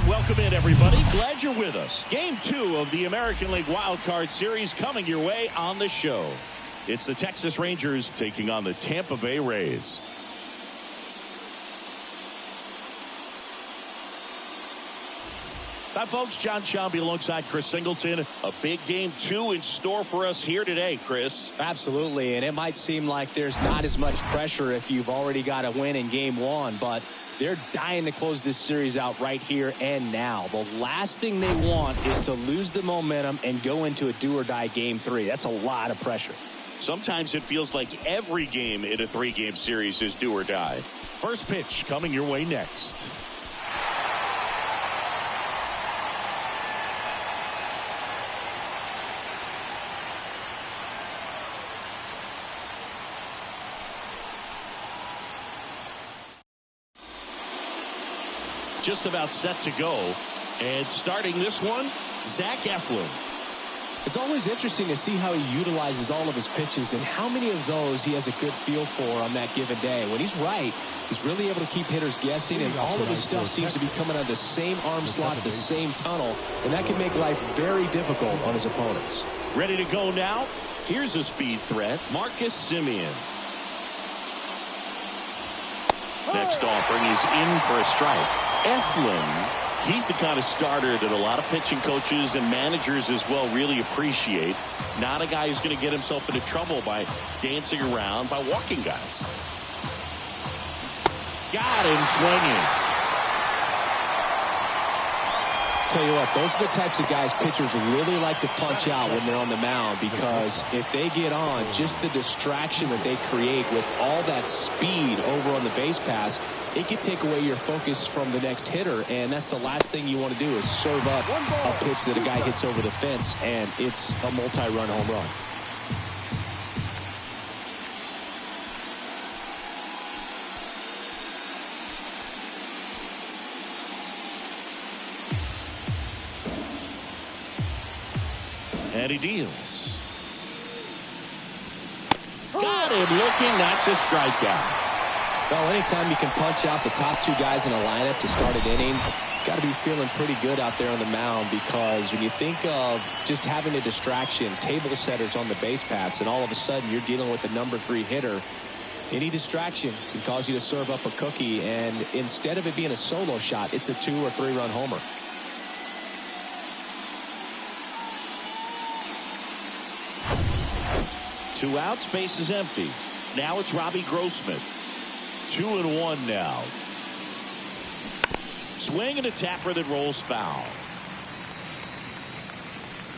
Welcome in, everybody. Glad you're with us. Game 2 of the American League Wild Card Series coming your way on the show. It's the Texas Rangers taking on the Tampa Bay Rays. Hi, folks. John Shambi alongside Chris Singleton. A big game 2 in store for us here today, Chris. Absolutely, and it might seem like there's not as much pressure if you've already got a win in game 1, but they're dying to close this series out right here and now. The last thing they want is to lose the momentum and go into a do-or-die game 3. That's a lot of pressure. Sometimes it feels like every game in a 3-game series is do or die. First pitch coming your way next. Just about set to go. And starting this one, Zach Eflin. It's always interesting to see how he utilizes all of his pitches and how many of those he has a good feel for on that given day. When he's right, he's really able to keep hitters guessing, and all of his stuff seems to be coming out of the same arm slot, the same tunnel, and that can make life very difficult on his opponents. Ready to go now? Here's a speed threat, Marcus Semien. Next offering is in for a strike. Eflin, he's the kind of starter that a lot of pitching coaches and managers as well really appreciate. Not a guy who's going to get himself into trouble by dancing around, by walking guys. Got him swinging. Tell you what, those are the types of guys pitchers really like to punch out when they're on the mound, because if they get on, just the distraction that they create with all that speed over on the base pass, it can take away your focus from the next hitter, and that's the last thing you want to do is serve up a pitch that a guy hits over the fence, and it's a multi-run home run. And he deals. Got him looking. That's a strikeout. Well, anytime you can punch out the top 2 guys in a lineup to start an inning, got to be feeling pretty good out there on the mound, because when you think of just having a distraction, table setters on the base paths, and all of a sudden you're dealing with the number 3 hitter, any distraction can cause you to serve up a cookie, and instead of it being a solo shot, it's a 2- or 3-run homer. Two outs, base is empty. Now it's Robbie Grossman. 2-1 now. Swing and a tapper that rolls foul.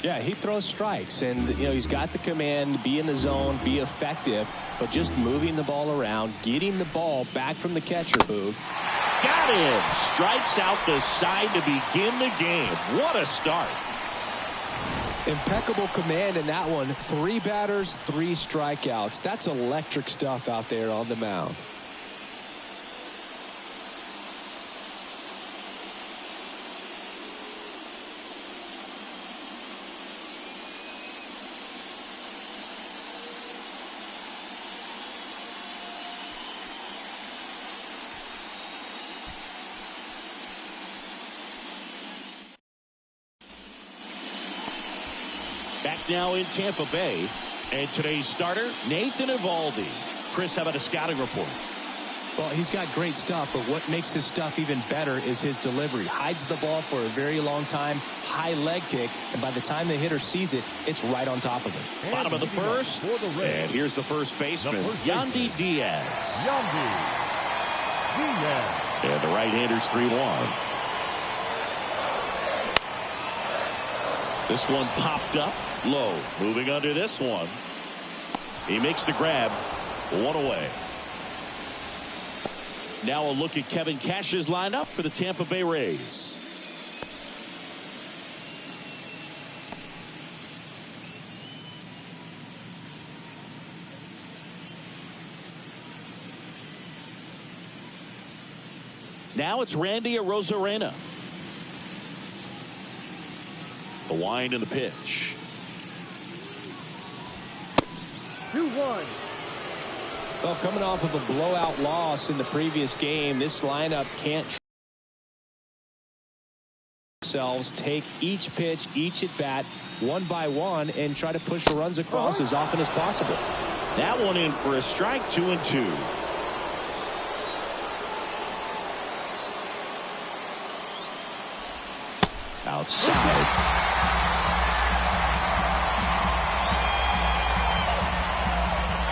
Yeah, he throws strikes, and he's got the command, be in the zone, be effective, but just moving the ball around, getting the ball back from the catcher booth. Got him. Strikes out the side to begin the game. What a start. Impeccable command in that one. 3 batters, 3 strikeouts. That's electric stuff out there on the mound. Back now in Tampa Bay, and today's starter, Nathan Eovaldi. Chris, how about a scouting report? Well, he's got great stuff, but what makes his stuff even better is his delivery. Hides the ball for a very long time, high leg kick, and by the time the hitter sees it, it's right on top of him. Bottom of the first, and here's the first baseman, Yandy Diaz. And the right-hander's 3-1. This one popped up low. Moving under this one. He makes the grab. 1 away. Now a look at Kevin Cash's lineup for the Tampa Bay Rays. Now it's Randy Arozarena. The wind and the pitch. 2-1. Well, coming off of a blowout loss in the previous game, this lineup can't themselves take each pitch, each at bat, one by one, and try to push the runs across as often as possible. That one in for a strike, 2-2. Outside.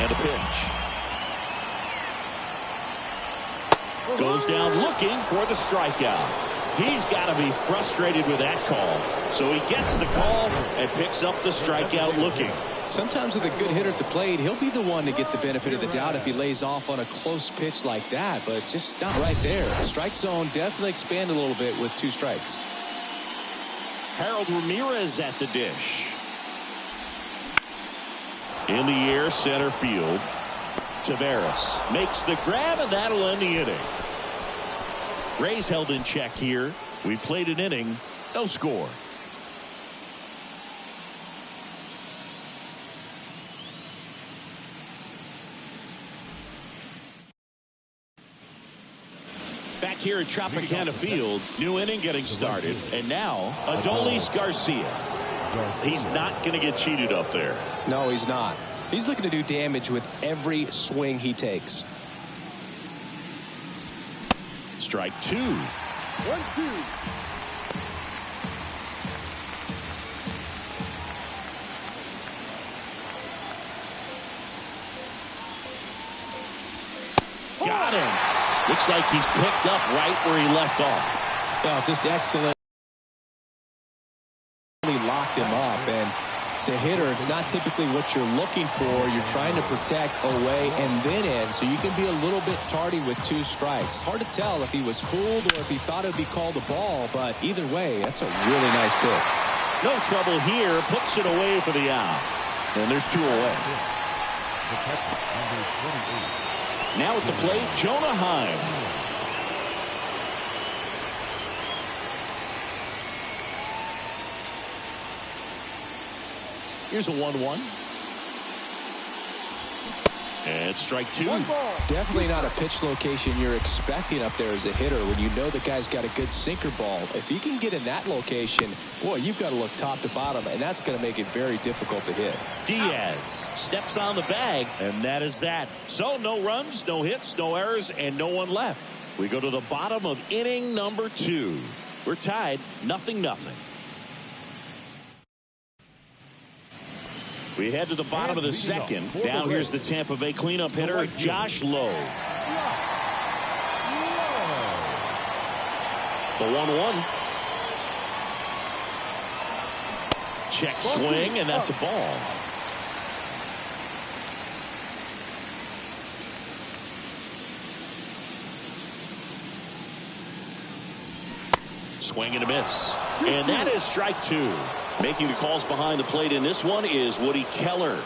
And a pitch. Goes down looking for the strikeout. He's got to be frustrated with that call. So he gets the call and picks up the strikeout looking. Sometimes with a good hitter at the plate, he'll be the one to get the benefit of the doubt if he lays off on a close pitch like that, but just not right there. Strike zone definitely expanded a little bit with 2 strikes. Harold Ramirez at the dish. In the air, center field. Taveras makes the grab, and that'll end the inning. Rays held in check here. We played an inning, no score. Back here at Tropicana Field, new inning getting started, and now Adolis Garcia. He's not going to get cheated up there. No, he's not. He's looking to do damage with every swing he takes. Strike 2. 1-2. Got him. Looks like he's picked up right where he left off. Well, just excellent. He locked him up, and as a hitter, it's not typically what you're looking for. You're trying to protect away and then in, so you can be a little bit tardy with 2 strikes. Hard to tell if he was fooled or if he thought it would be called a ball, but either way, that's a really nice pick. No trouble here. Puts it away for the out. And there's 2 away. Now at the plate, Jonah Heim. Here's a 1-1. And strike 2. Definitely not a pitch location you're expecting up there as a hitter when you know the guy's got a good sinker ball. If he can get in that location, boy, you've got to look top to bottom, and that's going to make it very difficult to hit. Diaz steps on the bag, and that is that. So no runs, no hits, no errors, and no one left. We go to the bottom of inning number 2. We're tied 0-0. We head to the bottom of the second. Down here's the Tampa Bay cleanup hitter, Josh Lowe. The 1-1. Check swing, and that's a ball. Swing and a miss. And that is strike 2. Making the calls behind the plate in this one is Woody Keller.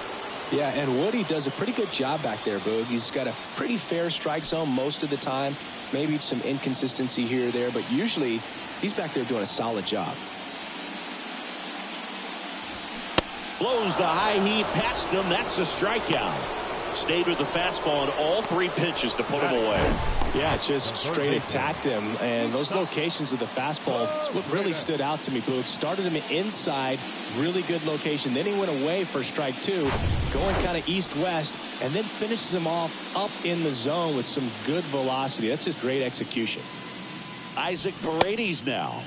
Yeah, and Woody does a pretty good job back there, Boog. He's got a pretty fair strike zone most of the time. Maybe some inconsistency here or there, but usually he's back there doing a solid job. Blows the high heat past him. That's a strikeout. Stayed with the fastball on all 3 pitches to put him away. Yeah, just straight attacked him. And those locations of the fastball, it's what really stood out to me, Boog. Started him inside, really good location. Then he went away for strike 2, going kind of east-west, and then finishes him off up in the zone with some good velocity. That's just great execution. Isaac Paredes now.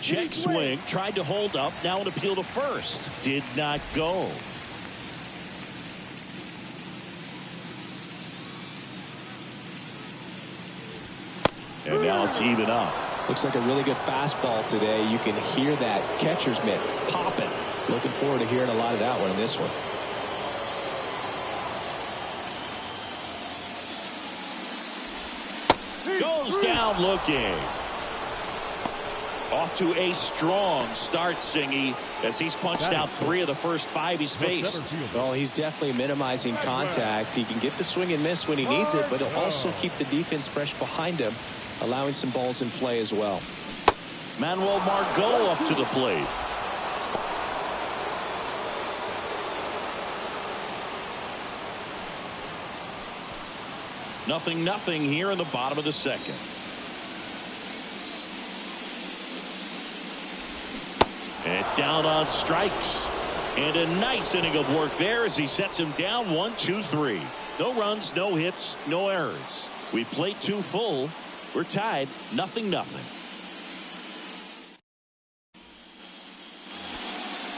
Check swing, tried to hold up, now an appeal to first. Did not go. And now it's even up. Looks like a really good fastball today. You can hear that catcher's mitt popping. Looking forward to hearing a lot of that one in this one. Goes down looking. Off to a strong start, Singy, as he's punched out 3 of the first 5 he's faced. Well, he's definitely minimizing contact. He can get the swing and miss when he needs it, but he'll also keep the defense fresh behind him, allowing some balls in play as well. Manuel Margot up to the plate. Nothing here in the bottom of the second. And down on strikes. And a nice inning of work there as he sets him down 1-2-3. No runs, no hits, no errors. We played 2 full. We're tied 0-0.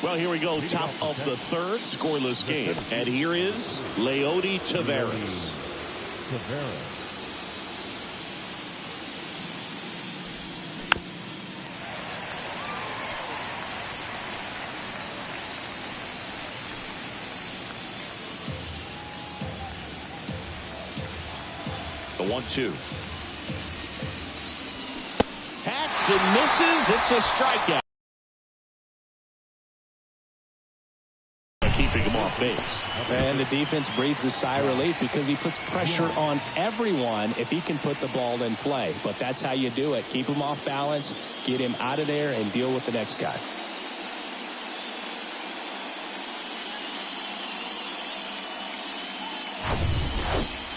Well, here we go. Top of the 3rd, scoreless game. And here is Leody Taveras. The 1-2. Hacks and misses. It's a strikeout. Keeping him off base. And the defense breathes a sigh of relief because he puts pressure on everyone if he can put the ball in play. But that's how you do it. Keep him off balance, get him out of there, and deal with the next guy.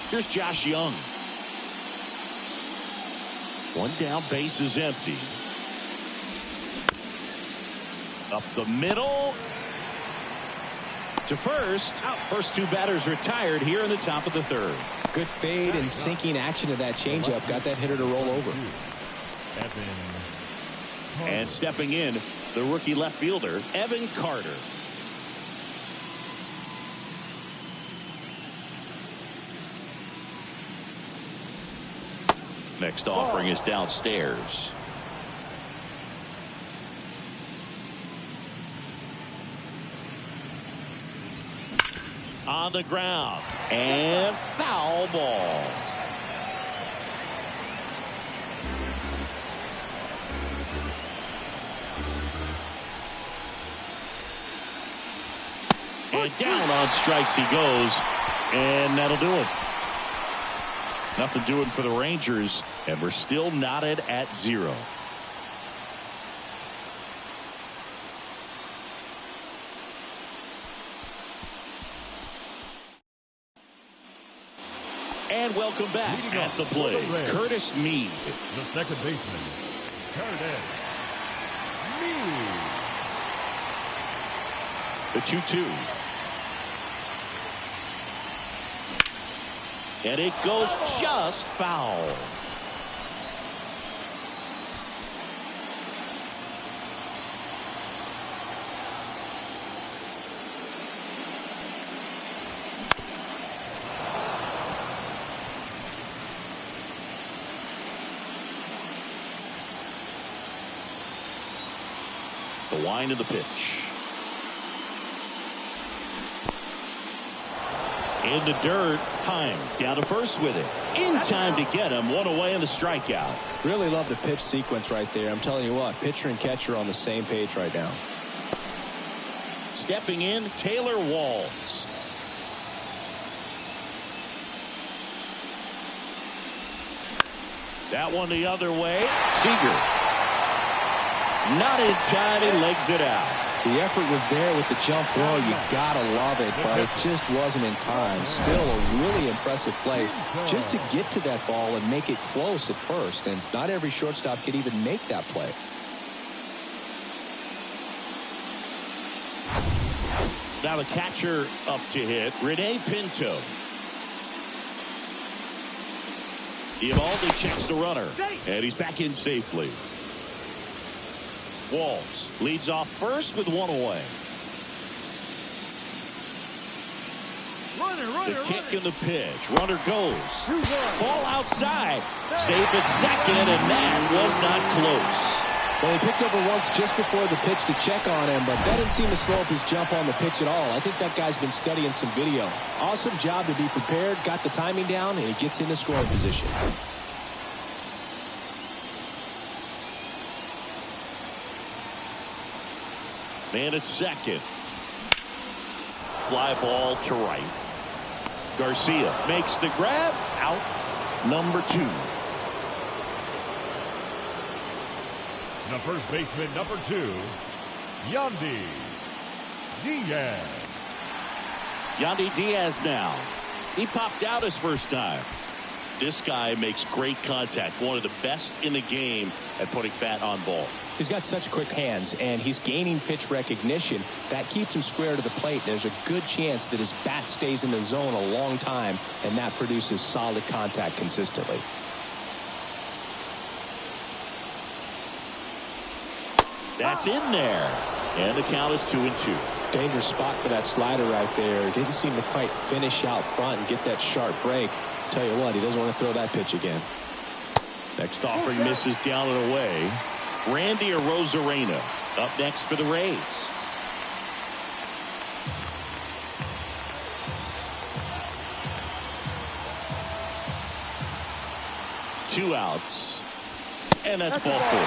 Here's Josh Young. 1 down, base is empty. Up the middle. To first. First 2 batters retired here in the top of the 3rd. Good fade and sinking action of that changeup. Got that hitter to roll over. And stepping in, the rookie left fielder, Evan Carter. Next offering is downstairs. On the ground. And foul ball. And down on strikes he goes. And that'll do it. Nothing doing for the Rangers, and we're still knotted at 0. And welcome back at the plate, Curtis Mead. The second baseman, Curtis Mead. The 2-2. And it goes just foul. The wind of the pitch. In the dirt, Heim down to first with it. In time to get him. 1 away in the strikeout. Really love the pitch sequence right there. I'm telling you what, pitcher and catcher on the same page right now. Stepping in, Taylor Walls. That one the other way. Seager. Not in time. He legs it out. The effort was there with the jump throw. You gotta love it, but it just wasn't in time. Still a really impressive play just to get to that ball and make it close at first. And not every shortstop could even make that play. Now the catcher up to hit, Rene Pinto. Eovaldi checks the runner, and he's back in safely. Walls leads off first with 1 away. The kick and the pitch. Runner goes. Ball outside. Safe at second, and that was not close. Well, he picked over once just before the pitch to check on him, but that didn't seem to slow up his jump on the pitch at all. I think that guy's been studying some video. Awesome job to be prepared, got the timing down, and he gets in the scoring position. Man at second. Fly ball to right. Garcia makes the grab. Out. Number 2. The first baseman, number 2, Yandy Diaz. Yandy Diaz now. He popped out his first time. This guy makes great contact. One of the best in the game at putting bat on ball. He's got such quick hands, and he's gaining pitch recognition. That keeps him square to the plate. There's a good chance that his bat stays in the zone a long time, and that produces solid contact consistently. That's in there. And the count is 2-2. Dangerous spot for that slider right there. Didn't seem to quite finish out front and get that sharp break. Tell you what, he doesn't want to throw that pitch again. Next offering misses down and away. Randy Arozarena up next for the Rays. Two outs. And that's ball four.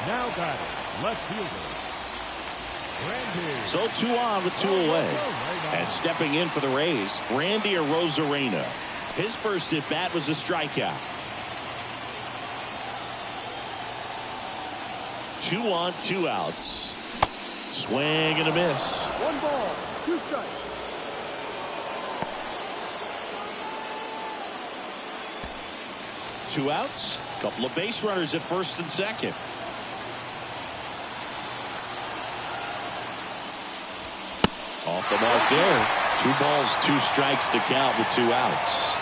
Now batting, left fielder, Randy. So 2 on with 2 away. And stepping in for the Rays, Randy Arozarena. His first at bat was a strikeout. 2 on, 2 outs. Swing and a miss. 1 ball, 2 strikes. Two outs. Couple of base runners at first and second. Off the mark there. 2 balls, 2 strikes to count with 2 outs.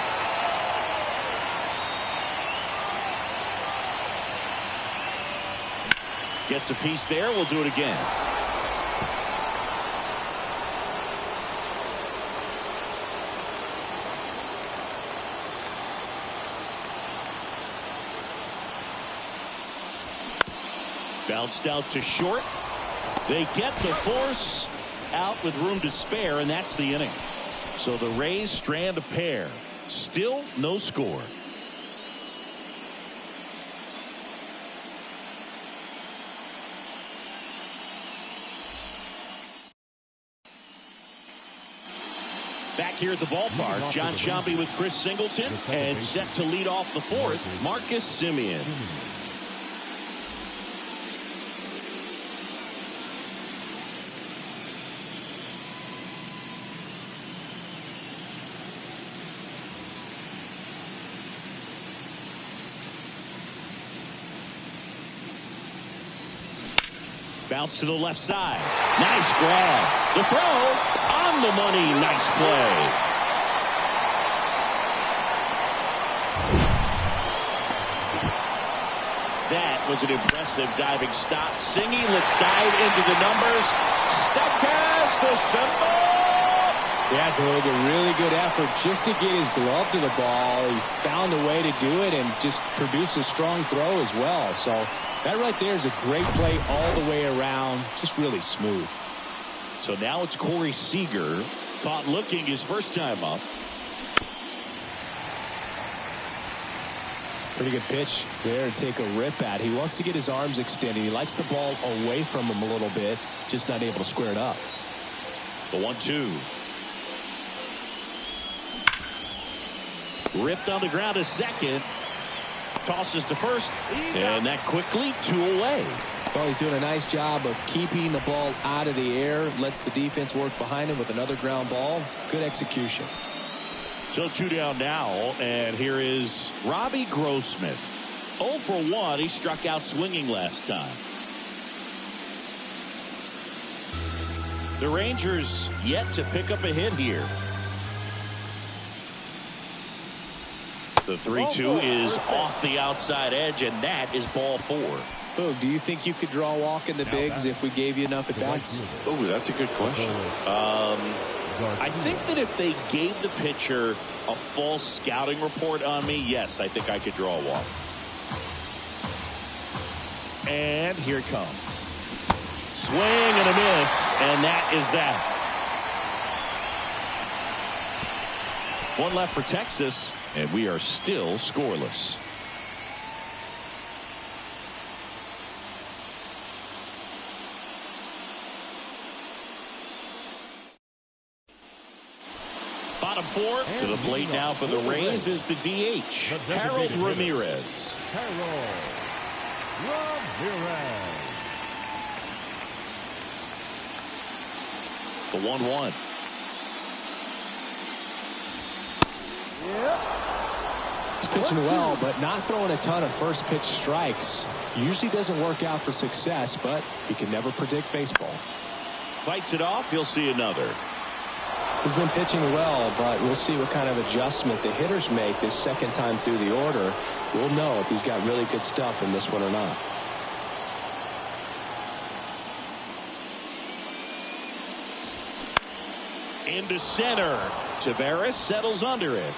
Gets a piece there. We'll do it again. Bounced out to short. They get the force out with room to spare, and that's the inning. So the Rays strand a pair. Still no score. Back here at the ballpark, John Sciambi with Chris Singleton, and set to lead off the fourth, Marcus Semien. Bounce to the left side. Nice grab. The throw on the money. Nice play. That was an impressive diving stop. Singy, let's dive into the numbers. Statcast the symbol. Yeah, Greg, a really good effort just to get his glove to the ball. He found a way to do it and just produce a strong throw as well. So that right there is a great play all the way around. Just really smooth. So now it's Corey Seager. Caught looking his first time up. Pretty good pitch there to take a rip at. He wants to get his arms extended. He likes the ball away from him a little bit. Just not able to square it up. The 1-2. Ripped on the ground to second. Tosses to first. And that quickly 2 away. Well, he's doing a nice job of keeping the ball out of the air. Lets the defense work behind him with another ground ball. Good execution. So 2 down now. And here is Robbie Grossman. 0 for 1. He struck out swinging last time. The Rangers yet to pick up a hit here. The 3-2 is off the outside edge, and that is ball 4. Oh, do you think you could draw a walk in the bigs if we gave you enough at bats? Oh, that's a good question. I think that if they gave the pitcher a false scouting report on me, yes, I think I could draw a walk. And here it comes. Swing and a miss, and that is that. One left for Texas, and we are still scoreless. Bottom 4 to the plate now for the Rays is the DH, Harold Ramirez. Harold Ramirez. The 1-1. He's pitching well, but not throwing a ton of first pitch strikes. Usually doesn't work out for success, but you can never predict baseball. Fights it off. He'll see another. He's been pitching well, but we'll see what kind of adjustment the hitters make this second time through the order. We'll know if he's got really good stuff in this one or not. Into center. Tavares settles under it.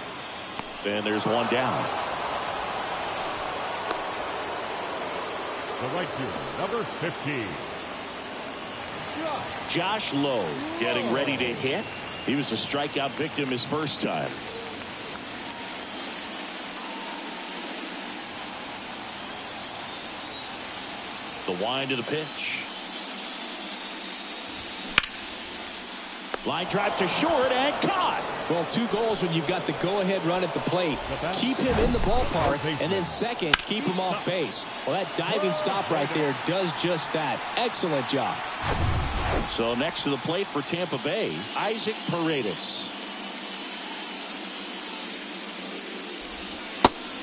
And there's one down. The right fielder, number 15. Josh Lowe getting ready to hit. He was a strikeout victim his first time. The wind of the pitch. Line drive to short and caught. Well, 2 goals when you've got the go-ahead run at the plate. Keep him in the ballpark, and then second, keep him off base. Well, that diving stop right there does just that. Excellent job. So next to the plate for Tampa Bay, Isaac Paredes.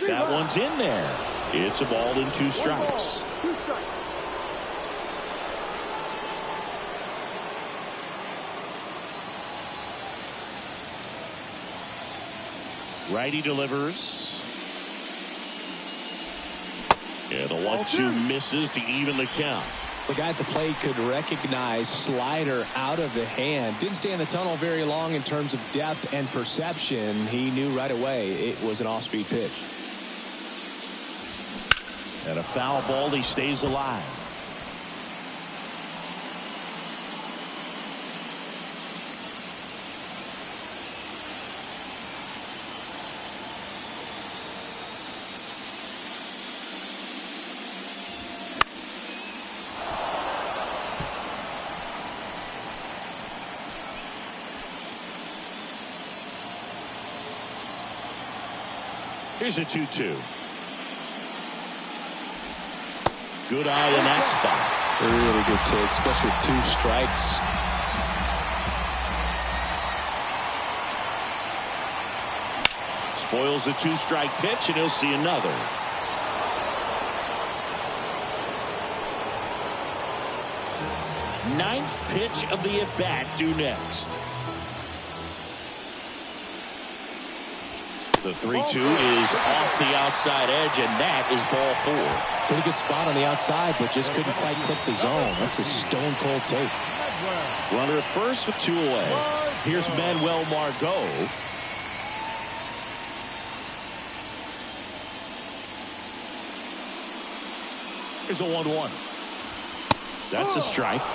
That one's in there. It's a ball and 2 strikes. Righty delivers. Yeah, the 1-2 misses to even the count. The guy at the plate could recognize slider out of the hand. Didn't stay in the tunnel very long in terms of depth and perception. He knew right away it was an off-speed pitch. And a foul ball. He stays alive. Here's a 2-2. Good eye in that spot. A really good take, especially with 2 strikes. Spoils the 2-strike pitch, and he'll see another. Ninth pitch of the at-bat due next. The 3-2 is off the outside edge, and that is ball 4. Pretty good spot on the outside, but just couldn't quite click the zone. That's a stone-cold take. Runner at first with 2 away. Here's Manuel Margot. Here's a 1-1. That's a strike. 1-2.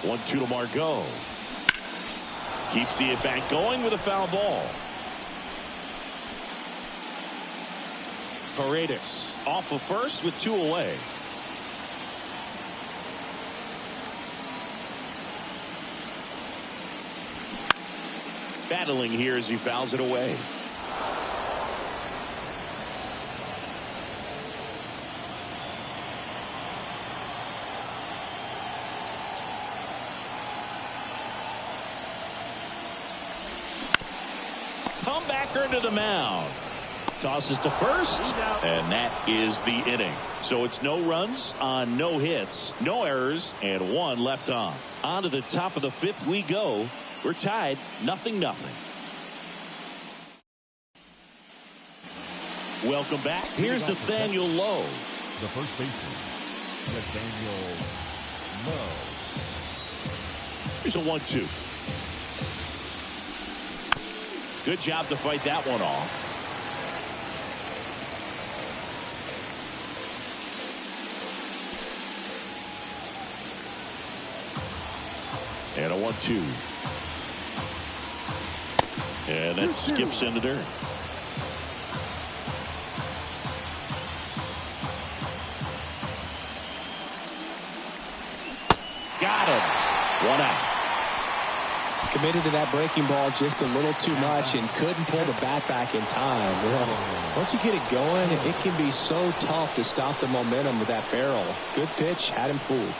1-2 to Margot. Keeps the at-bat going with a foul ball. Paredes off of first with 2 away. Battling here as he fouls it away. Comebacker to the mound. Tosses to first, and that is the inning. So it's no runs on no hits, no errors, and 1 left on. On to the top of the 5th we go. We're tied 0-0. Welcome back. Here's Nathaniel Lowe. The first baseman, Nathaniel Lowe. Here's a 1-2. Good job to fight that one off. And a 1-2. And that skips into dirt. Got him. 1 out. Committed to that breaking ball just a little too much and couldn't pull the bat back in time. Once you get it going, it can be so tough to stop the momentum with that barrel. Good pitch, had him fooled.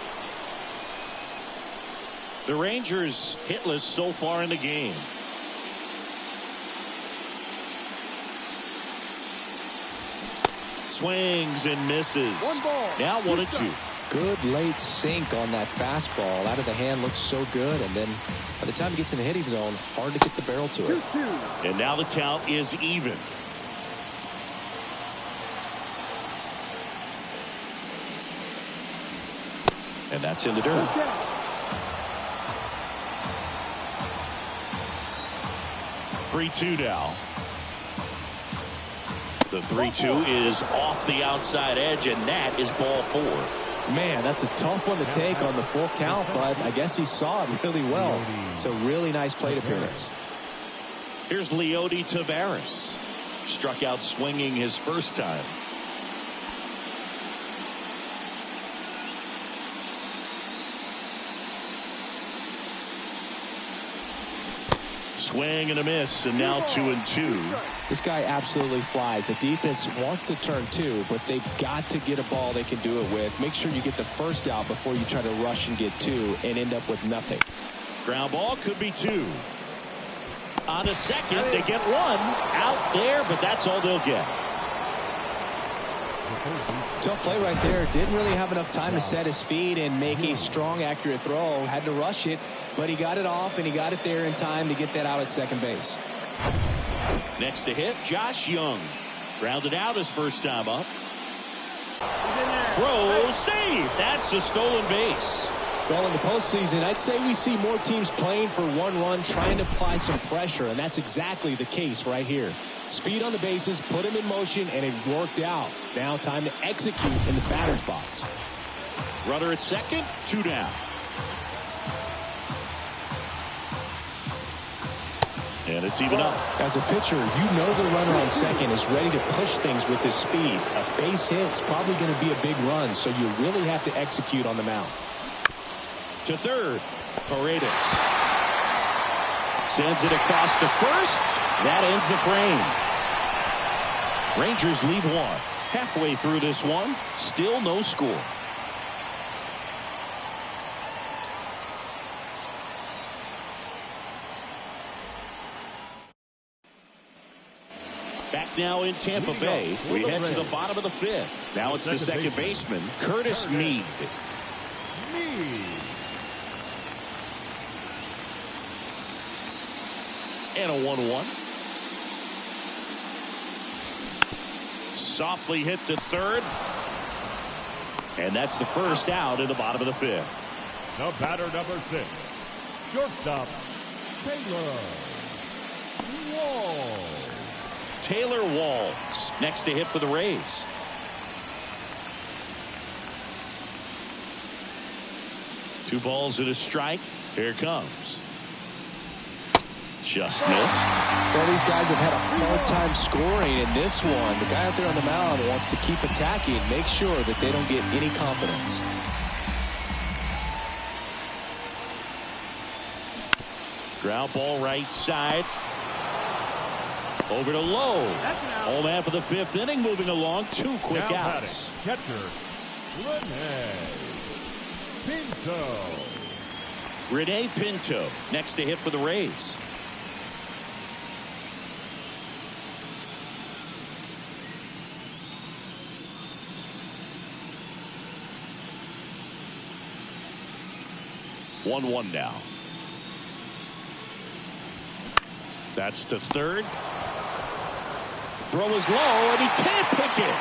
The Rangers hitless so far in the game. Swings and misses. Now 1-2. Good late sink on that fastball. Out of the hand, looks so good. And then by the time it gets in the hitting zone, hard to get the barrel to it. And now the count is even. And that's in the dirt. Three-two now. The 3-2 is off the outside edge, and that is ball 4. Man, that's a tough one to take on the full count, but I guess he saw it really well. It's a really nice plate appearance. Here's Leody Taveras. Struck out swinging his first time. Swing and a miss, and now 2-2. This guy absolutely flies. The defense wants to turn 2, but they've got to get a ball they can do it with. Make sure you get the first out before you try to rush and get 2 and end up with nothing. Ground ball could be 2. On a second, they get 1 out there, but that's all they'll get. Tough play right there. Didn't really have enough time to set his feet and make a strong, accurate throw. Had to rush it, but he got it off, and he got it there in time to get that out at second base. Next to hit, Josh Young. Grounded out his first time up. Throw, save. That's a stolen base. Well, in the postseason, I'd say we see more teams playing for 1 run, trying to apply some pressure, and that's exactly the case right here. Speed on the bases, put him in motion, and it worked out. Now time to execute in the batter's box. Runner at second, 2 down. And it's even up. As a pitcher, you know the runner on second is ready to push things with his speed. A base hit's probably going to be a big run, so you really have to execute on the mound. To third, Paredes. Sends it across to first. That ends the frame. Rangers lead 1. Halfway through this one, still no score. Back now in Tampa Bay. We head to the bottom of the 5th. Now it's the second baseman, Curtis Mead. And a 1-1. Softly hit to third. And that's the first out in the bottom of the 5th. The batter, number 6. Shortstop, Taylor Walls. Taylor Walls next to hit for the Rays. Two balls and a strike. Here it comes. Just missed. Well, these guys have had a hard time scoring in this one. The guy out there on the mound wants to keep attacking, make sure that they don't get any confidence. Ground ball right side. Over to Lowe. Home half of the 5th inning, moving along. 2 quick Now outs. Catcher, Rene Pinto. Rene Pinto next to hit for the Rays. One now. That's to third. Throw is low, and he can't pick it.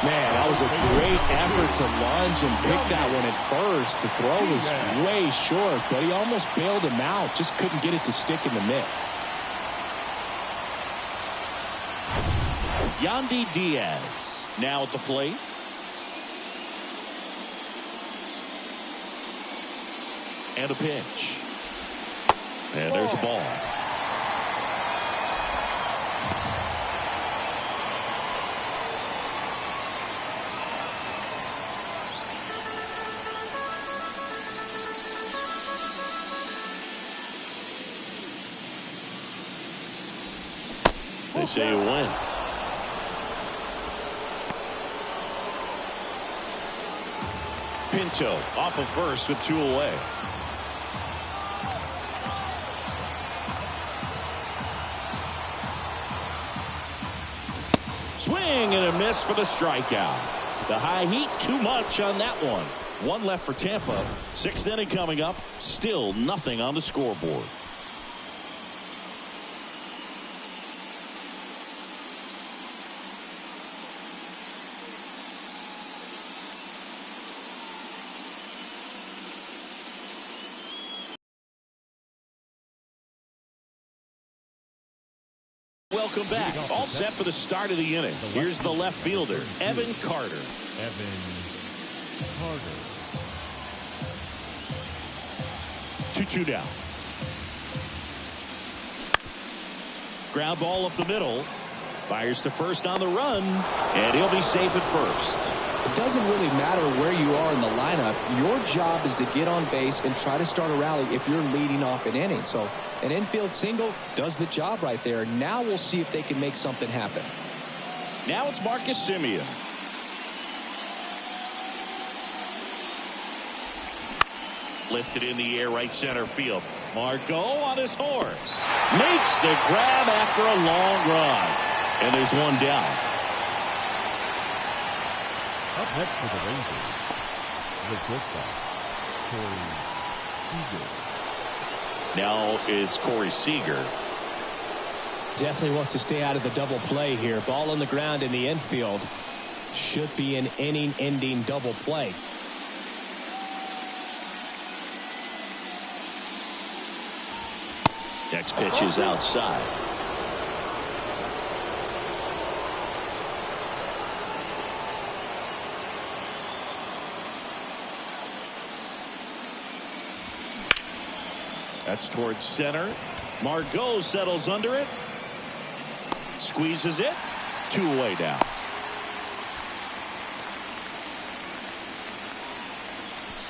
Man, that was a great effort to lunge and pick that one at first. The throw was way short, but he almost bailed him out. Just couldn't get it to stick in the mitt. Yandy Diaz now at the plate. And a pitch. And there's a ball. They say a win. Pinto off of first with 2 away. Swing and a miss for the strikeout. The high heat, too much on that one. 1 left for Tampa. 6th inning coming up. Still nothing on the scoreboard. Welcome back. All set for the start of the inning. Here's the left fielder, Evan Carter. Evan Carter. 2-2 down. Ground ball up the middle. Fires to first on the run, and he'll be safe at first. It doesn't really matter where you are in the lineup. Your job is to get on base and try to start a rally if you're leading off an inning. So an infield single does the job right there. Now we'll see if they can make something happen. Now it's Marcus Semien. Lifted in the air, right center field. Margot on his horse. Makes the grab after a long run. And there's one down. Up next for the Rangers, the shortstop, Corey Seager. Now it's Corey Seager. Definitely wants to stay out of the double play here. Ball on the ground in the infield. Should be an inning-ending double play. Next pitch is outside. That's towards center. Margot settles under it. Squeezes it. 2 away down.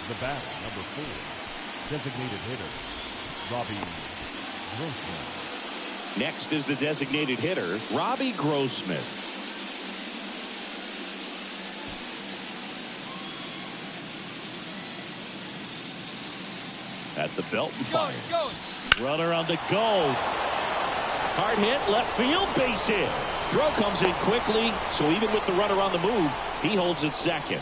The bat, number 4, designated hitter, Robbie Grossman. Next is the designated hitter, Robbie Grossman. At the belt and fires. Runner on the go. Hard hit, left field, base hit. Throw comes in quickly, so even with the runner on the move, he holds it second.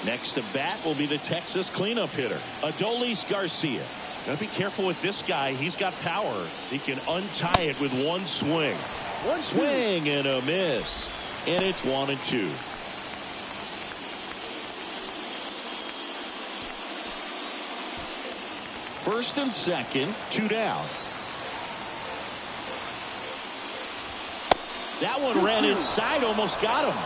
Next to bat will be the Texas cleanup hitter, Adolis Garcia. Gotta be careful with this guy. He's got power. He can untie it with one swing. One swing and a miss. And it's 1-2. First and second, 2 down. That one ran inside, almost got him.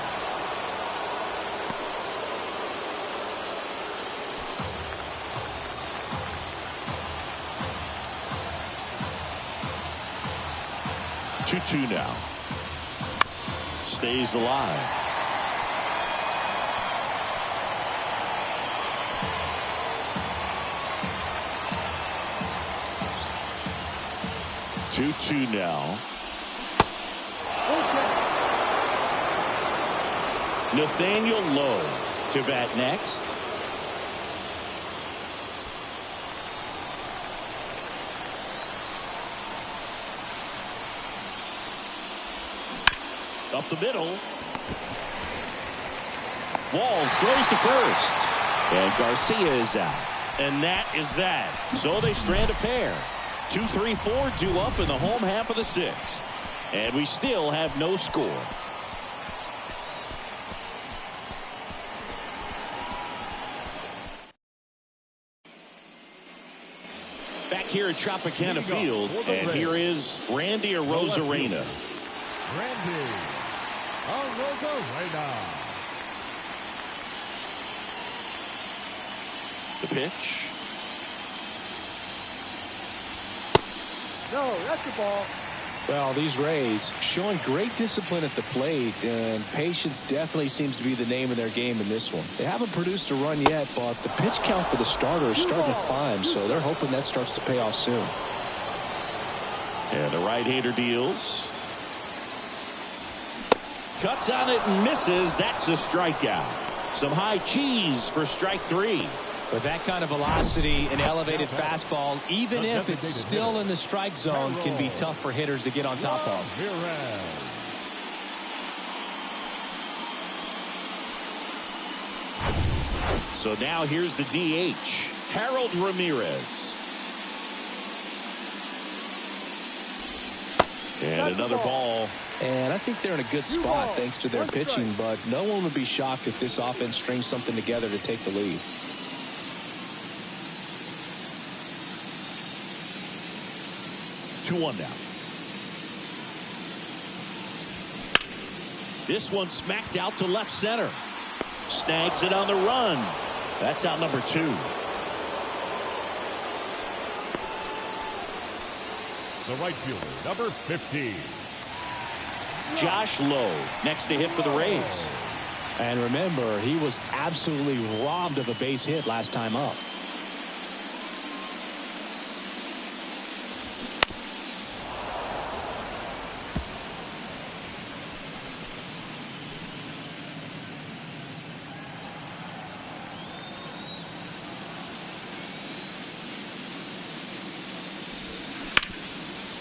Two now. Stays alive. Two now. Nathaniel Lowe to bat next. Up the middle. Walls throws to first. And Garcia is out. And that is that. So they strand a pair. 2, 3, 4 due up in the home half of the 6th. And we still have no score. Back here at Tropicana Field. And here is Randy Arozarena. Randy Arozarena. The pitch. No, that's the ball. Well, these Rays showing great discipline at the plate, and patience definitely seems to be the name of their game in this one. They haven't produced a run yet, but the pitch count for the starter is starting to climb, so they're hoping that starts to pay off soon. And the right-hander deals. Cuts on it and misses. That's a strikeout. Some high cheese for strike 3. With that kind of velocity, an elevated fastball, even if it's still in the strike zone, can be tough for hitters to get on top of. So now here's the DH, Harold Ramirez. And another ball. And I think they're in a good spot thanks to their pitching, but no one would be shocked if this offense strings something together to take the lead. Two one now. This one smacked out to left center. Snags it on the run. That's out number 2. The right fielder, number 15. Josh Lowe next to hit for the Rays. And remember, he was absolutely robbed of a base hit last time up.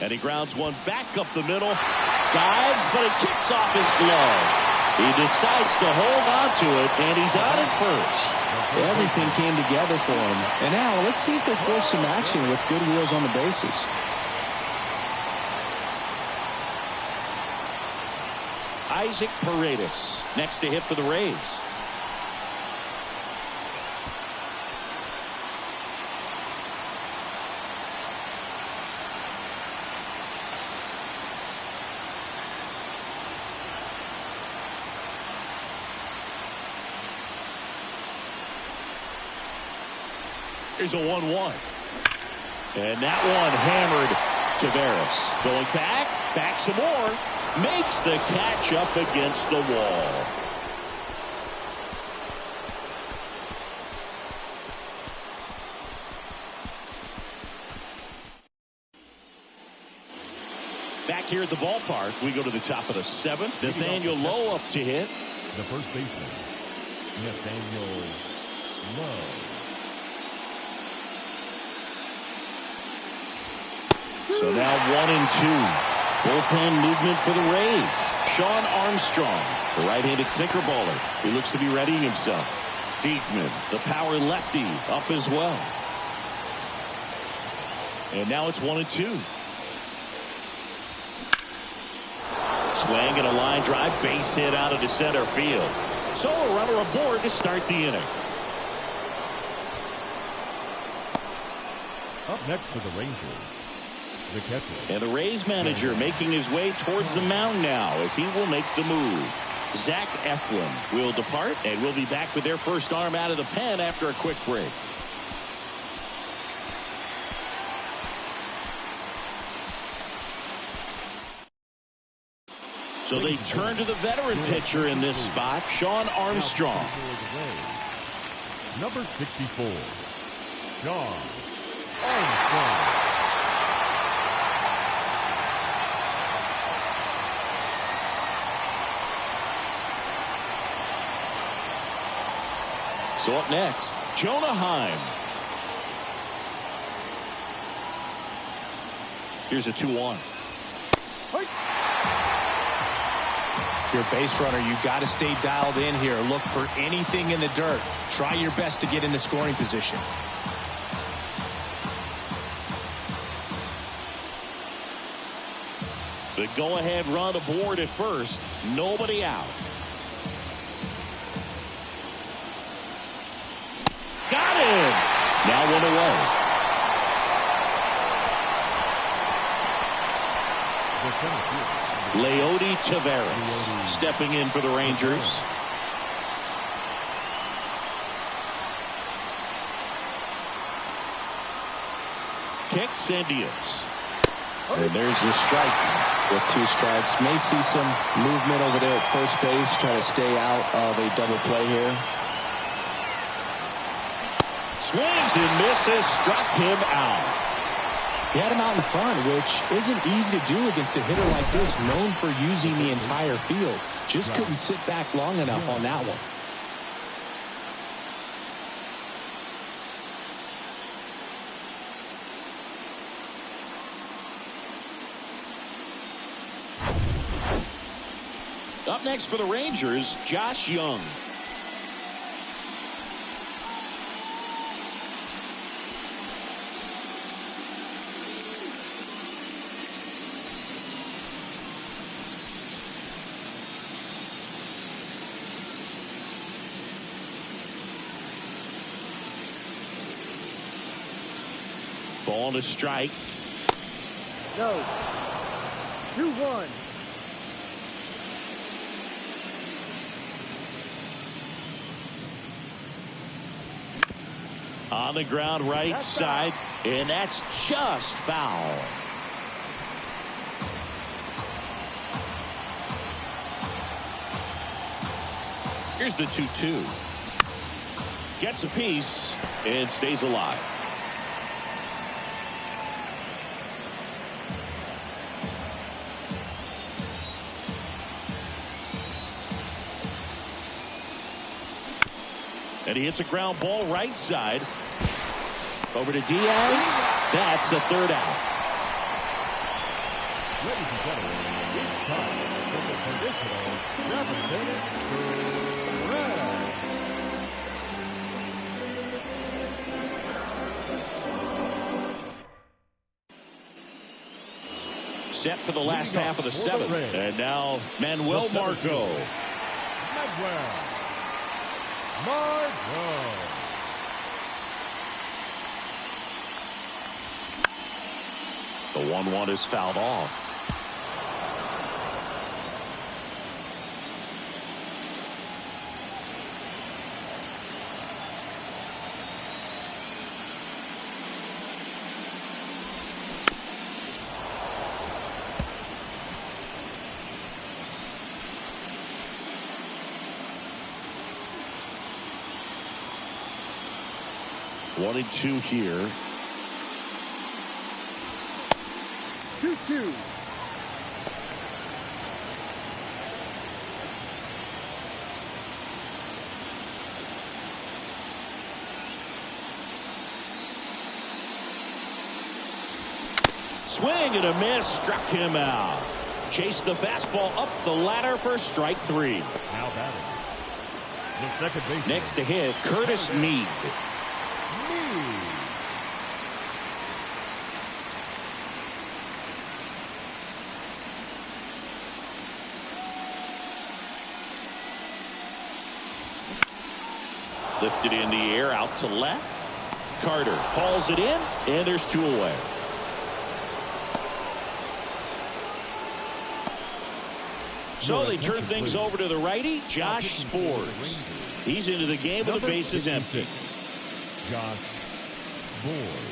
And he grounds one back up the middle. Dives, but it kicks off his glove. He decides to hold on to it, and he's out at first. Everything came together for him. And now let's see if they force some action with good wheels on the bases. Isaac Paredes next to hit for the Rays. Here's a 1-1. And that one hammered Taveras. Going back some more. Makes the catch up against the wall. Back here at the ballpark, we go to the top of the 7th. Nathaniel Lowe up to hit. The first baseman, Nathaniel Lowe. So now 1-2. Bullpen movement for the Rays. Sean Armstrong, the right-handed sinker baller, who looks to be readying himself. Diekman, the power lefty, up as well. And now it's 1-2. Swing and a line drive, base hit out into center field. So a runner aboard to start the inning. Up next for the Rangers, the catcher. And the Rays manager making his way towards the mound now as he will make the move. Zach Eflin will depart, and we'll be back with their first arm out of the pen after a quick break. So they turn to the veteran pitcher in this spot, Sean Armstrong. Number 64, Sean Armstrong. So up next, Jonah Heim. Here's a 2-1. If you're a base runner, you've got to stay dialed in here. Look for anything in the dirt. Try your best to get into scoring position. The go-ahead run aboard at first. Nobody out. Got him. Now one away. Leody Taveras stepping in for the Rangers. Kicks and deals. And there's the strike with 2 strikes. May see some movement over there at first base, try to stay out of a double play here. Swings and misses, struck him out. He had him out in front, which isn't easy to do against a hitter like this, known for using the entire field. Just couldn't sit back long enough on that one. Up next for the Rangers, Josh Young. Ball to strike. No. 2-1. On the ground right side, and that's just foul. Here's the 2-2. Gets a piece and stays alive. And he hits a ground ball right side. Over to Diaz. That's the third out. Ladies and gentlemen, it's time for the traditional 7-minute Set for the last half of the seventh. And now Manuel Margot. The 1-1 is fouled off. One and two here. 2-2. Swing and a miss, struck him out. Chased the fastball up the ladder for strike three. Now batting. The second baseman. Next to hit, Curtis Mead. Lifted in the air, out to left. Carter hauls it in, and there's two away. So they turn things over to the righty, Josh Sborz. He's into the game with the bases empty. Josh Sborz.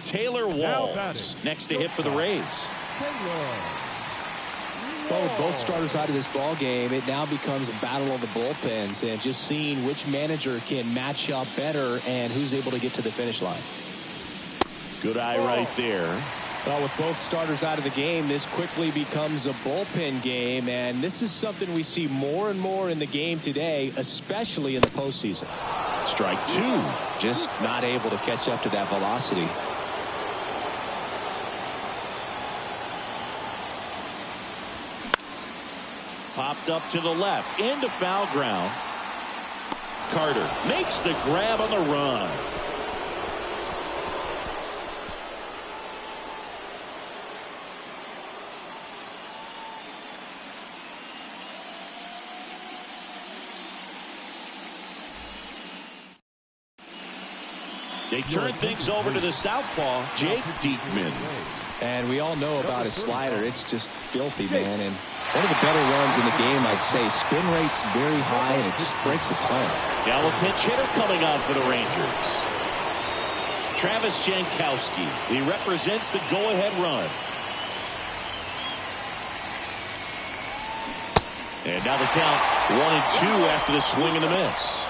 Taylor Walls next to hit for the Rays. Both starters out of this ball game. It now becomes a battle of the bullpens and just seeing which manager can match up better and who's able to get to the finish line. Good eye right there. Well, with both starters out of the game, this quickly becomes a bullpen game, and this is something we see more and more in the game today, especially in the postseason. Strike two. Just not able to catch up to that velocity. Popped up to the left, into foul ground. Carter makes the grab on the run. They turn things over to the southpaw, Jake Diekman. And we all know about his slider. It's just filthy, man. And one of the better ones in the game, I'd say. Spin rate's very high, and it just breaks a ton. Now a pinch hitter coming on for the Rangers. Travis Jankowski. He represents the go-ahead run. And now the count 1-2 after the swing and a miss.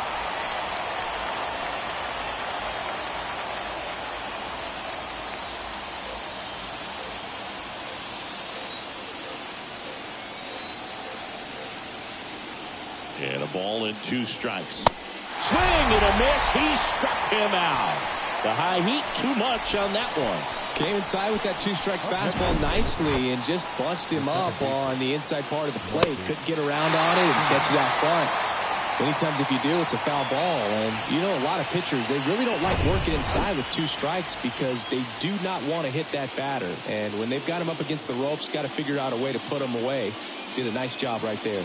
And a ball and 2 strikes. Swing and a miss. He struck him out. The high heat, too much on that one. Came inside with that 2-strike fastball nicely and just bunched him up on the inside part of the plate. Couldn't get around on it and catch it out front. Many times if you do, it's a foul ball. And you know, a lot of pitchers, they really don't like working inside with 2 strikes because they do not want to hit that batter. And when they've got him up against the ropes, got to figure out a way to put him away. Did a nice job right there.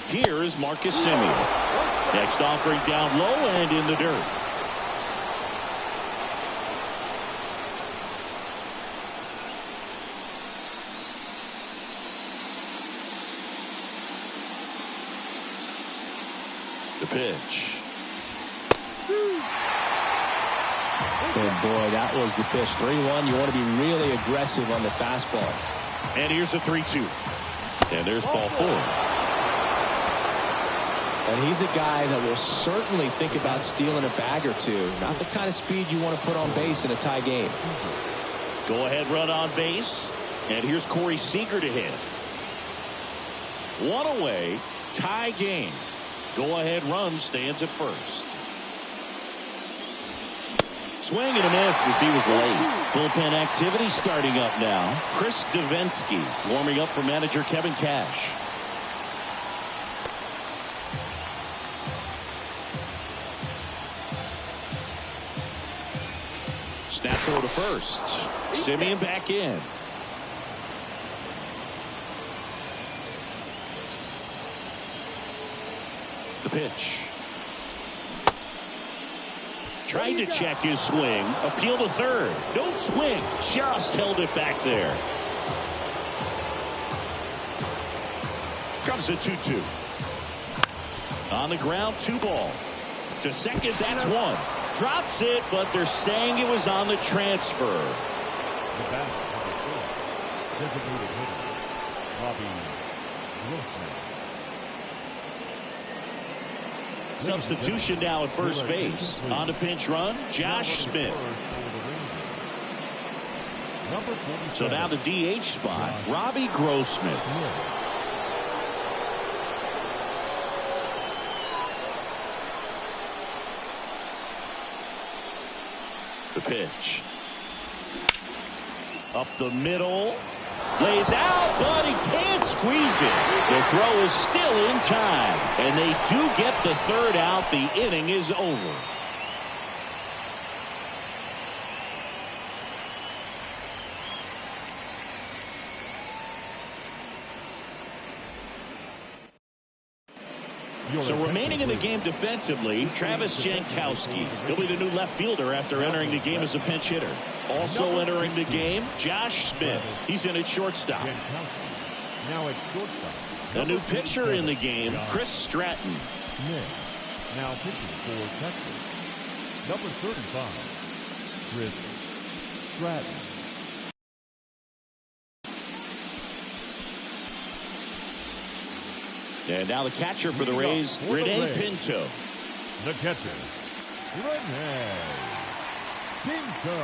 Here is Marcus Semien. Next offering down low and in the dirt. The pitch. Oh boy, that was the pitch. 3-1. You want to be really aggressive on the fastball. And here's a 3-2. And there's ball 4. And he's a guy that will certainly think about stealing a bag or two. Not the kind of speed you want to put on base in a tie game. Go ahead run on base. And here's Corey Seager to hit. 1 away. Tie game. Go ahead run stands at first. Swing and a miss as he was late. Bullpen activity starting up now. Chris Davinsky warming up for manager Kevin Cash. Snap throw to first. Semien back in. The pitch. Tried to check his swing. Appeal to third. No swing. Just held it back there. Comes a 2-2. On the ground, 2 ball. To second, that's 1. Drops it, but they're saying it was on the transfer. The back of the designated hitter, Substitution now at first base. On to pinch run, Josh Smith. So now the DH spot, Robbie Grossman. The pitch. Up the middle. Lays out, but he can't squeeze it. The throw is still in time. And they do get the 3rd out. The inning is over. So remaining in the game defensively, Travis Jankowski. He'll be the new left fielder after entering the game as a pinch hitter. Also entering the game, Josh Smith. He's in at shortstop. Now at shortstop. A new pitcher in the game, Chris Stratton. Smith now pitching for Texas. Number 35, Chris Stratton. And now the catcher for the Rays, Rene Pinto. The catcher, Rene Pinto.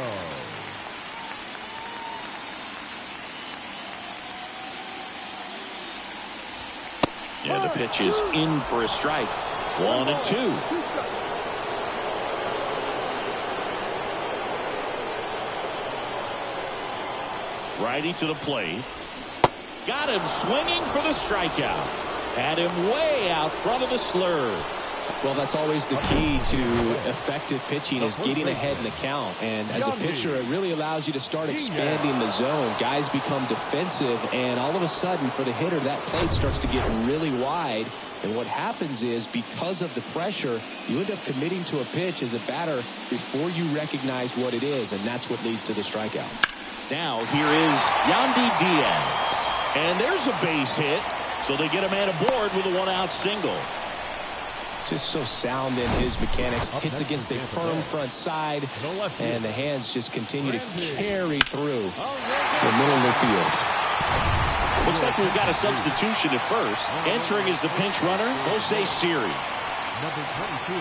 And the pitch is in for a strike. 1-2. Righty to the plate. Got him swinging for the strikeout. Had him way out front of the slur. Well, that's always the key to effective pitching is getting ahead in the count. And as a pitcher, it really allows you to start expanding the zone. Guys become defensive, and all of a sudden, for the hitter, that plate starts to get really wide. And what happens is, because of the pressure, you end up committing to a pitch as a batter before you recognize what it is, and that's what leads to the strikeout. Now, here is Yandy Diaz. And there's a base hit, so they get a man aboard with a 1-out single. Just so sound in his mechanics. Hits against a firm front side, and the hands just continue to carry through the middle of the field. Looks like we've got a substitution at first. Entering as the pinch runner, Jose Siri. Number 22.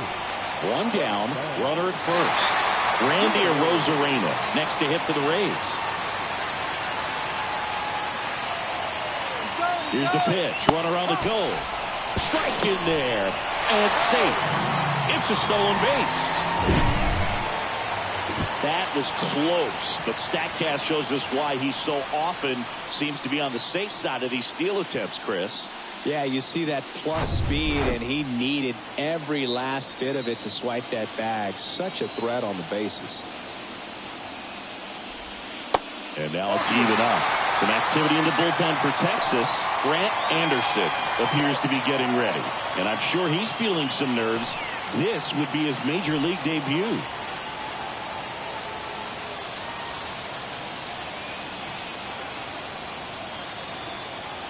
One down, runner at first. Randy Arozarena next to hit for the Rays. Here's the pitch, runner on the go. Strike in there, and safe. It's a stolen base. That was close, but StatCast shows us why he so often seems to be on the safe side of these steal attempts, Chris. Yeah, you see that plus speed, and he needed every last bit of it to swipe that bag. Such a threat on the bases. And now it's even up. Some activity in the bullpen for Texas. Grant Anderson appears to be getting ready. And I'm sure he's feeling some nerves. This would be his major league debut.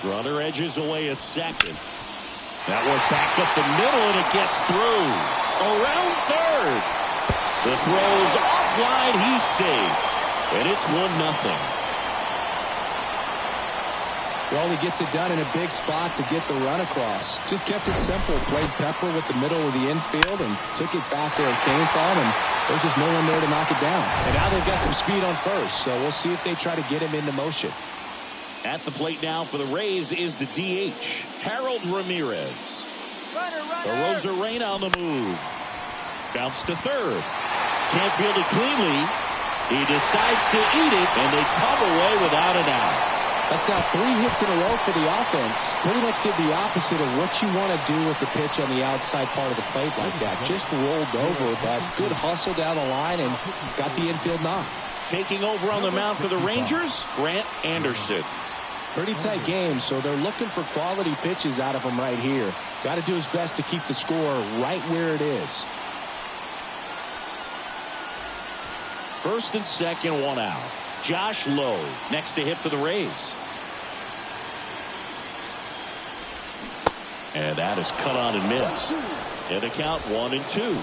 Runner edges away at second. That one back up the middle, and it gets through. Around third. The throw's offline. He's safe. And it's 1-0. Well, he gets it done in a big spot to get the run across. Just kept it simple. Played pepper with the middle of the infield and took it back where it came from, and there's just no one there to knock it down. And now they've got some speed on first, so we'll see if they try to get him into motion. At the plate now for the Rays is the DH, Harold Ramirez. Arozarena on the move. Bounce to third. Can't field it cleanly. He decides to eat it, and they come away without an out. That's now 3 hits in a row for the offense. Pretty much did the opposite of what you want to do with the pitch on the outside part of the plate like that. Just rolled over, but good hustle down the line and got the infield knock. Taking over on the mound for the Rangers, Grant Anderson. Pretty tight game, so they're looking for quality pitches out of him right here. Got to do his best to keep the score right where it is. First and second, 1 out. Josh Lowe next to hit for the Rays. And that is cut on and missed. And the count 1-2.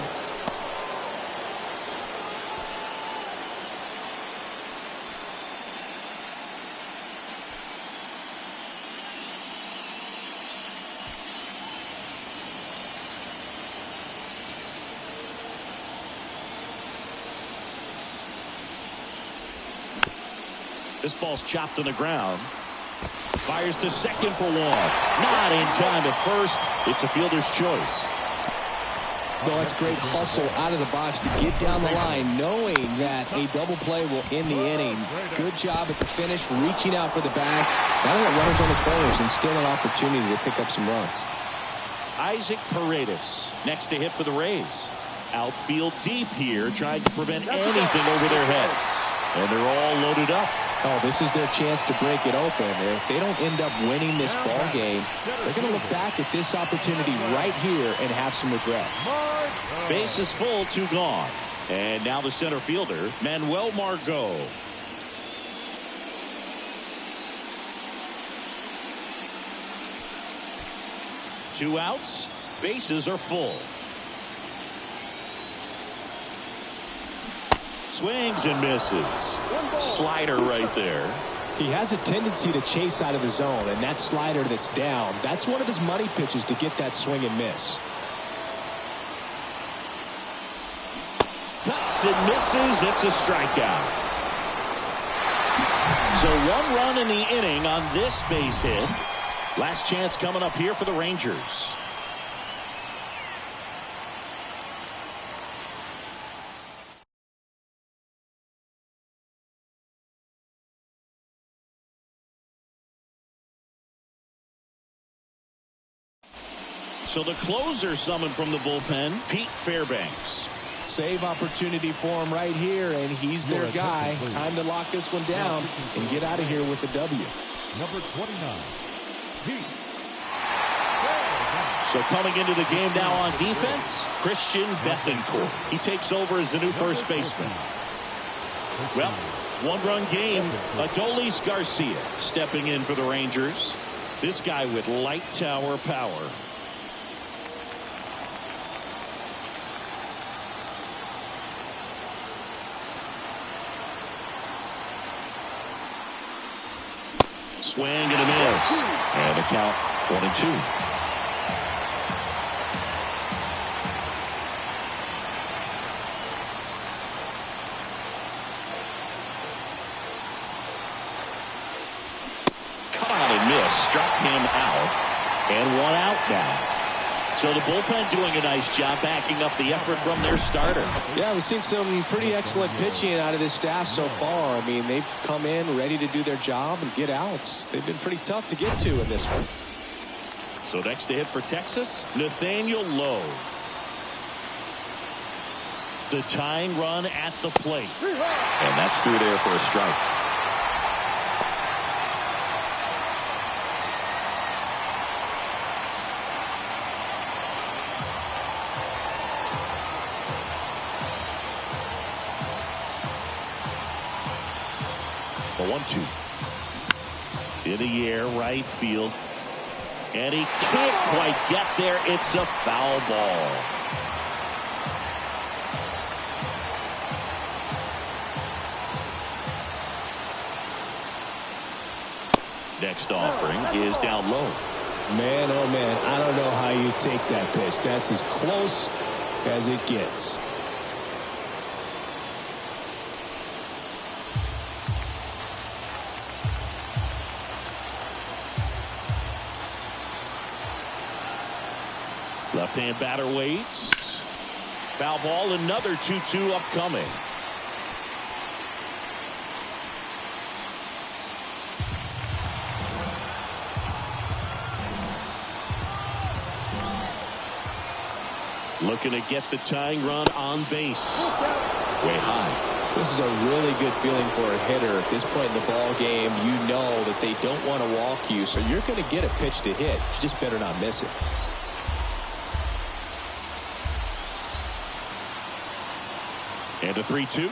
This ball's chopped on the ground. Fires to second for 1. Not in time at first. It's a fielder's choice. Well, that's great hustle out of the box to get down the line, knowing that a double play will end the inning. Good job at the finish, reaching out for the bag. Now they got runners on the corners and still an opportunity to pick up some runs. Isaac Paredes next to hit for the Rays. Outfield deep here, trying to prevent anything over their heads. And they're all loaded up. Oh, this is their chance to break it open. If they don't end up winning this ball game, they're going to look back at this opportunity right here and have some regret. Base is full, 2 gone. And now the center fielder, Manuel Margot. Two outs, bases are full. Swings and misses. Slider right there. He has a tendency to chase out of the zone, and that slider that's down, that's one of his money pitches to get that swing and miss. Cuts and misses. It's a strikeout. So 1 run in the inning on this base hit. Last chance coming up here for the Rangers. So the closer summoned from the bullpen, Pete Fairbanks. Save opportunity for him right here, and he's their guy. Time to lock this one down and get out of here with the W. Number 29, Pete. So coming into the game now on defense, Christian Bethancourt. He takes over as the new first baseman. Well, 1-run game. Adolis Garcia stepping in for the Rangers. This guy with light tower power. swing and a miss. And the count 1-2. Cut on and miss. Struck him out. And one out now. So the bullpen doing a nice job backing up the effort from their starter. Yeah, we've seen some pretty excellent pitching out of this staff so far. I mean, they've come in ready to do their job and get outs. They've been pretty tough to get to in this one. So next to hit for Texas, Nathaniel Lowe. The tying run at the plate. And that's through there for a strike. The 1-2. In the air, right field. And he can't quite get there. It's a foul ball. Next offering is down low. Man, oh man, I don't know how you take that pitch. That's as close as it gets. Left-hand batter waits. Foul ball, another 2-2 upcoming. Looking to get the tying run on base. Way high. This is a really good feeling for a hitter at this point in the ball game. You know that they don't want to walk you, so you're going to get a pitch to hit. You just better not miss it. And a 3-2.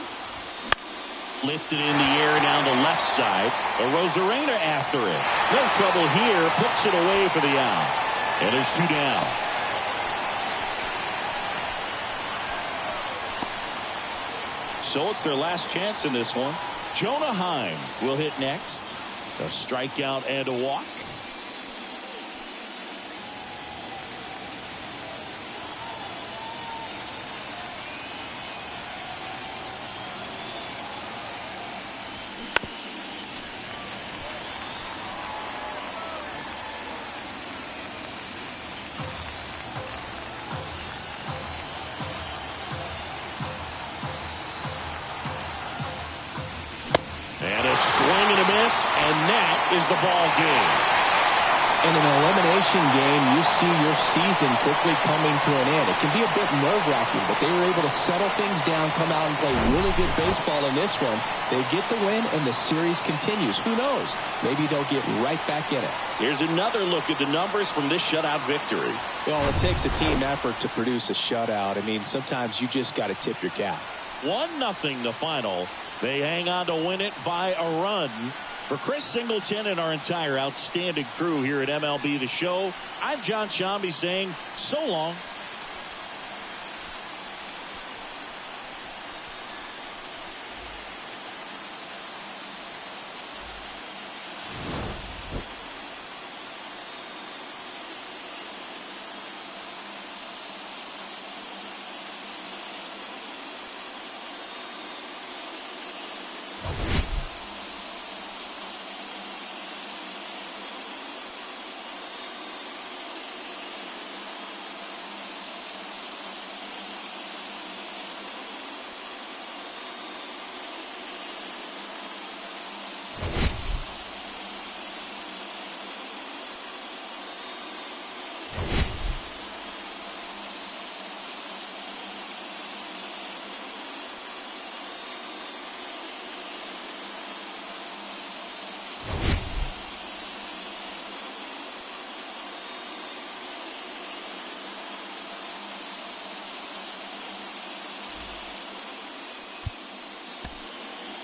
Lifted in the air down the left side. Arozarena after it. No trouble here. Puts it away for the out. And there's 2 down. So it's their last chance in this one. Jonah Heim will hit next. A strikeout and a walk. And that is the ball game. In an elimination game, you see your season quickly coming to an end. It can be a bit nerve-wracking, but they were able to settle things down, come out and play really good baseball in this one. They get the win, and the series continues. Who knows? Maybe they'll get right back in it. Here's another look at the numbers from this shutout victory. Well, it takes a team effort to produce a shutout. I mean, sometimes you just got to tip your cap. 1-0 the final. They hang on to win it by a run. For Chris Singleton and our entire outstanding crew here at MLB The Show, I'm John Shambi saying so long.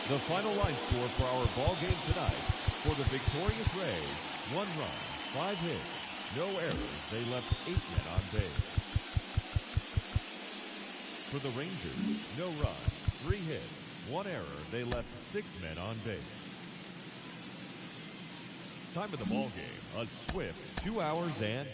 The final line score for our ball game tonight. For the victorious Rays, 1 run, 5 hits, no errors. They left 8 men on base. For the Rangers, no runs, 3 hits, 1 error. They left 6 men on base. Time of the ball game, a swift 2 hours and